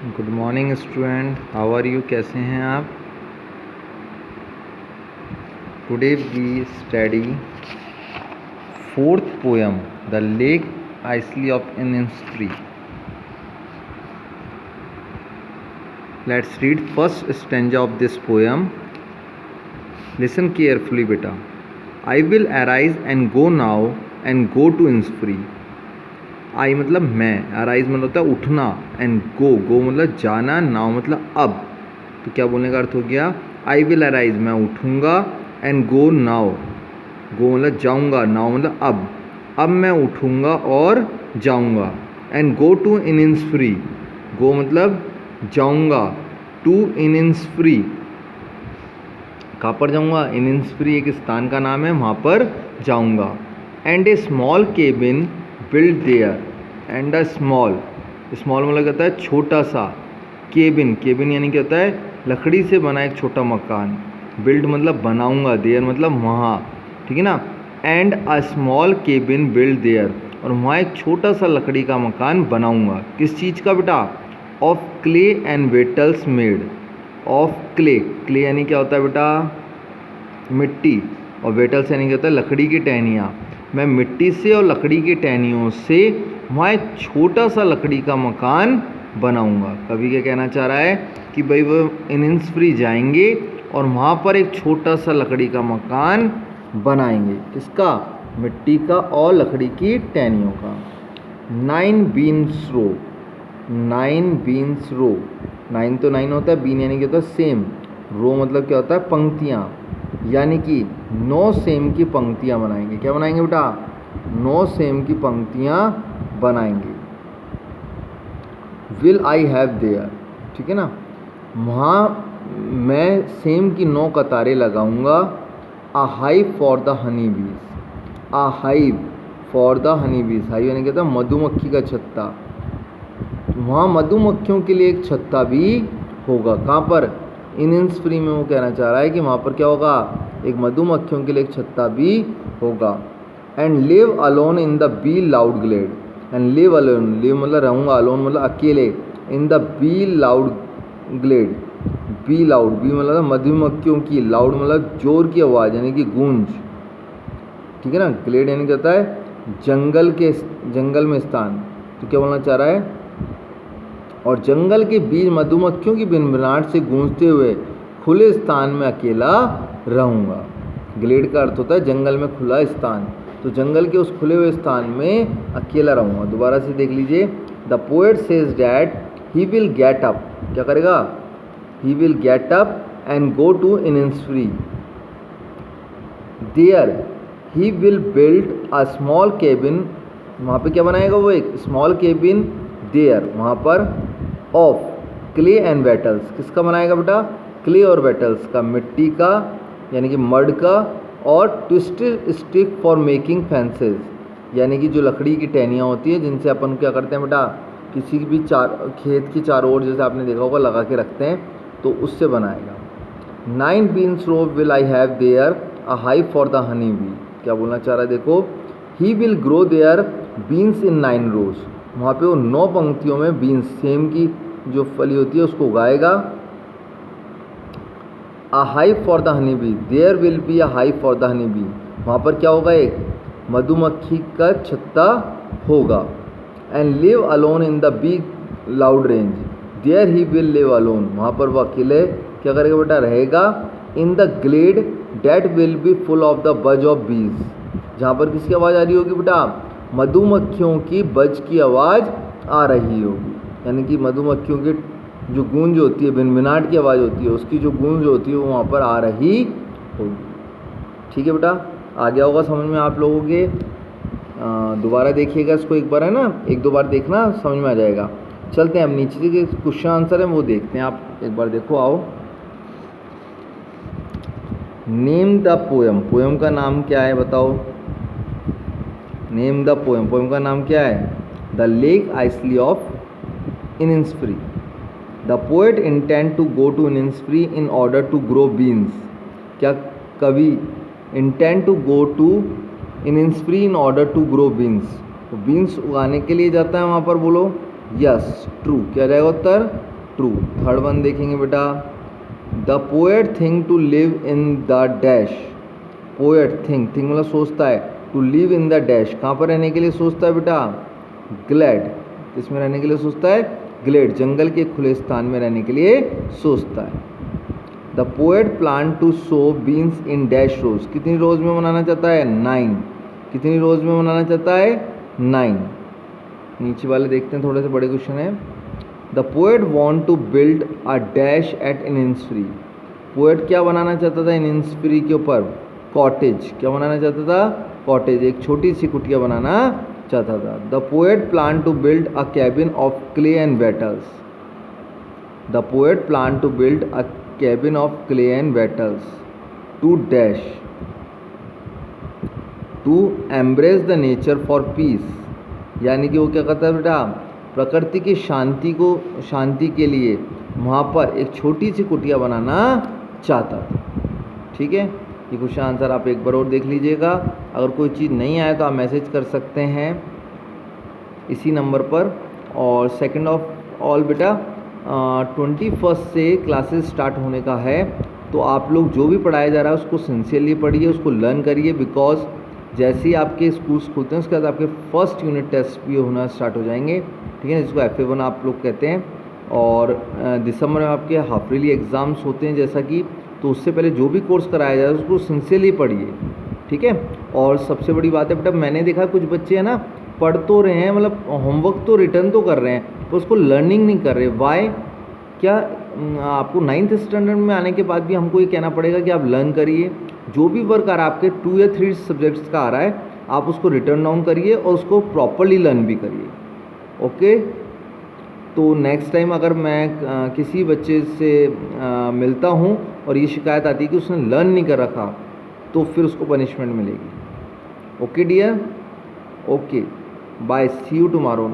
Good morning student, how are you? कैसे हैं आप? Today we study fourth poem the lake isle of Innisfree. Let's read first stanza of this poem. Listen carefully बेटा. I will arise and go now and go to Innisfree. I मतलब मैं, arise मतलब होता है उठना, and go मतलब जाना, now मतलब अब. तो क्या बोलने का अर्थ हो गया? आई विल अराइज मैं उठूँगा, एंड गो नाउ गो मतलब जाऊँगा, नाउ मतलब अब मैं उठूँगा और जाऊँगा. एंड गो टू इनिस्फ्री, गो मतलब जाऊँगा, टू इनिस्फ्री कहाँ पर जाऊँगा? इनिस्फ्री एक स्थान का नाम है, वहाँ पर जाऊँगा. And A small cabin build their. And a small मतलब कहता है छोटा सा. केबिन यानी क्या होता है? लकड़ी से बना एक छोटा मकान. बिल्ड मतलब बनाऊंगा, देयर मतलब वहाँ, ठीक है ना. And a small cabin build their, और वहाँ एक छोटा सा लकड़ी का मकान बनाऊंगा. किस चीज़ का बेटा? Of clay and wattles made. Of clay यानी क्या होता है बेटा? मिट्टी. और वेटल्स यानी क्या होता है? लकड़ी की टहनियाँ. मैं मिट्टी से और लकड़ी की टहनियों से वहाँ एक छोटा सा लकड़ी का मकान बनाऊंगा. कभी क्या कहना चाह रहा है कि भाई वो इनिस्फ्री जाएंगे और वहाँ पर एक छोटा सा लकड़ी का मकान बनाएंगे. किसका? मिट्टी का और लकड़ी की टहनियों का. 9 बीन्स रो. 9 बीन्स रो. 9 तो 9 होता है, बीन यानी क्या होता है? सेम. रो मतलब क्या होता है? पंक्तियाँ. यानी कि 9 सेम की पंक्तियाँ बनाएंगे. क्या बनाएंगे बेटा? 9 सेम की पंक्तियाँ बनाएंगे. विल आई हैव देयर, ठीक है ना. वहाँ मैं सेम की 9 कतारें लगाऊंगा. अ हाइव फॉर द हनी बीज. अ हाइव फॉर द हनी बीज. हाइव यानी कहता है मधुमक्खी का छत्ता. वहाँ मधुमक्खियों के लिए एक छत्ता भी होगा. कहाँ पर? इनिस्फ्री में वो कहना चाह रहा है कि वहाँ पर क्या होगा? एक मधुमक्खियों के लिए एक छत्ता भी होगा. And live alone in the bee loud glade. And live alone, live मतलब रहूँगा, अलोन मतलब अकेले, in the bee loud glade. Bee loud, bee मतलब मधुमक्खियों की, लाउड मतलब जोर की आवाज़ यानी कि गूंज, ठीक है ना. ग्लेड यानी कहता है जंगल में स्थान. तो क्या बोलना चाह रहा है? और जंगल के बीच मधुमक्खियों की भिनभिनाहट से गूंजते हुए खुले स्थान में अकेला रहूँगा. ग्लेड का अर्थ होता है जंगल में खुला स्थान. तो जंगल के उस खुले हुए स्थान में अकेला रहूँगा. दोबारा से देख लीजिए. The poet says that he will get up. क्या करेगा? He will get up and go to Innisfree. There he will build a small cabin. वहाँ पे क्या बनाएगा वो? एक स्मॉल केबिन. देयर वहाँ पर. Of clay and wattles. किसका बनाएगा बेटा? क्ले और वेटल्स का. मिट्टी का यानी कि मड का, और twisted stick for making fences यानी कि जो लकड़ी की टहनियाँ होती है जिनसे अपन क्या करते हैं बेटा? किसी भी खेत की चारों ओर जैसे आपने देखा होगा लगा के रखते हैं, तो उससे बनाएगा. 9 beans row will I have there a hive for the honey bee. क्या बोलना चाह रहा है? देखो. He will grow there beans in 9 rows. वहाँ पे वो 9 पंक्तियों में बीन्स, सेम की जो फली होती है, उसको उगाएगा. A hive for the honey bee. There will be a hive for the honey bee. वहाँ पर क्या होगा? एक मधुमक्खी का छत्ता होगा. And live alone in the bee loud range. There he will live alone. वहाँ पर वो अकेले क्या करेगा बेटा? रहेगा. In the glade that will be full of the buzz of bees. जहाँ पर किसकी आवाज़ आ रही होगी बेटा? मधुमक्खियों की बज की आवाज़ आ रही होगी. यानी कि मधुमक्खियों की जो गूंज होती है, भिनभिनाहट की आवाज़ होती है, उसकी जो गूंज होती है वो वहाँ पर आ रही होगी. ठीक है बेटा, आ गया होगा समझ में आप लोगों के. दोबारा देखिएगा इसको एक बार, है ना. 1-2 बार देखना, समझ में आ जाएगा. चलते हैं अब नीचे के क्वेश्चन आंसर है वो देखते हैं. आप एक बार देखो, आओ. Name the poem. पोएम का नाम क्या है बताओ? Name the poem. पोएम का नाम क्या है? The lake isle of Innisfree. The poet intend to go to Innisfree in order to grow beans. क्या कवि intend to go to Innisfree in order to grow beans, तो beans उगाने के लिए जाता है वहाँ पर? बोलो यस, ट्रू. क्या रहेगा उत्तर? ट्रू। थर्ड वन देखेंगे बेटा, the poet think to live in the dash. Poet think, think मतलब सोचता है, to live in the dash, कहाँ पर रहने के लिए सोचता है बेटा, ग्लैड, किसमें रहने के लिए सोचता है, ग्लेड, जंगल के खुले स्थान में रहने के लिए सोचता है। The poet plan to sow beans in dash rows, कितनी रोज में बनाना चाहता है, 9, कितनी रोज में बनाना चाहता है, 9। नीचे वाले देखते हैं, थोड़े से बड़े क्वेश्चन है। The poet want to build a dash at Innisfree, poet क्या बनाना चाहता था इनिन्सफ्री के ऊपर, कॉटेज, क्या बनाना चाहता था, कॉटेज, एक छोटी सी कुटिया बनाना चाहता था। The poet plan to build a cabin of clay and wattles, the poet plan to build a cabin of clay and wattles to dash, to embrace the nature for peace, यानी कि वो क्या करता है बेटा, प्रकृति की शांति के लिए वहाँ पर एक छोटी सी कुटिया बनाना चाहता था। ठीक है, ये क्वेश्चन आंसर आप एक बार और देख लीजिएगा। अगर कोई चीज़ नहीं आए तो आप मैसेज कर सकते हैं इसी नंबर पर। और सेकंड ऑफ ऑल बेटा 21 से क्लासेस स्टार्ट होने का है, तो आप लोग जो भी पढ़ाया जा रहा है उसको सिंसियरली पढ़िए, उसको लर्न करिए, बिकॉज जैसे ही आपके स्कूल्स खुलते हैं उसके बाद आपके फर्स्ट यूनिट टेस्ट भी होना स्टार्ट हो जाएंगे। ठीक है, जिसको FA1 आप लोग कहते हैं। और दिसंबर में आपके हाफ ईयरली एग्ज़ाम्स होते हैं जैसा कि, तो उससे पहले जो भी कोर्स कराया जाए उसको सिंसियरली पढ़िए। ठीक है, और सबसे बड़ी बात है बेटा, मैंने देखा कुछ बच्चे हैं ना, पढ़ तो रहे हैं, मतलब होमवर्क तो रिटर्न तो कर रहे हैं, तो उसको लर्निंग नहीं कर रहे। वाई, क्या आपको 9th स्टैंडर्ड में आने के बाद भी हमको ये कहना पड़ेगा कि आप लर्न करिए, जो भी वर्क आ रहा है आपके 2 या 3 सब्जेक्ट्स का आ रहा है, आप उसको रिटर्न डाउन करिए और उसको प्रॉपरली लर्न भी करिए। ओके, तो नेक्स्ट टाइम अगर मैं किसी बच्चे से मिलता हूँ और ये शिकायत आती है कि उसने लर्न नहीं कर रखा, तो फिर उसको पनिशमेंट मिलेगी। Okay dear, okay, bye, see you tomorrow.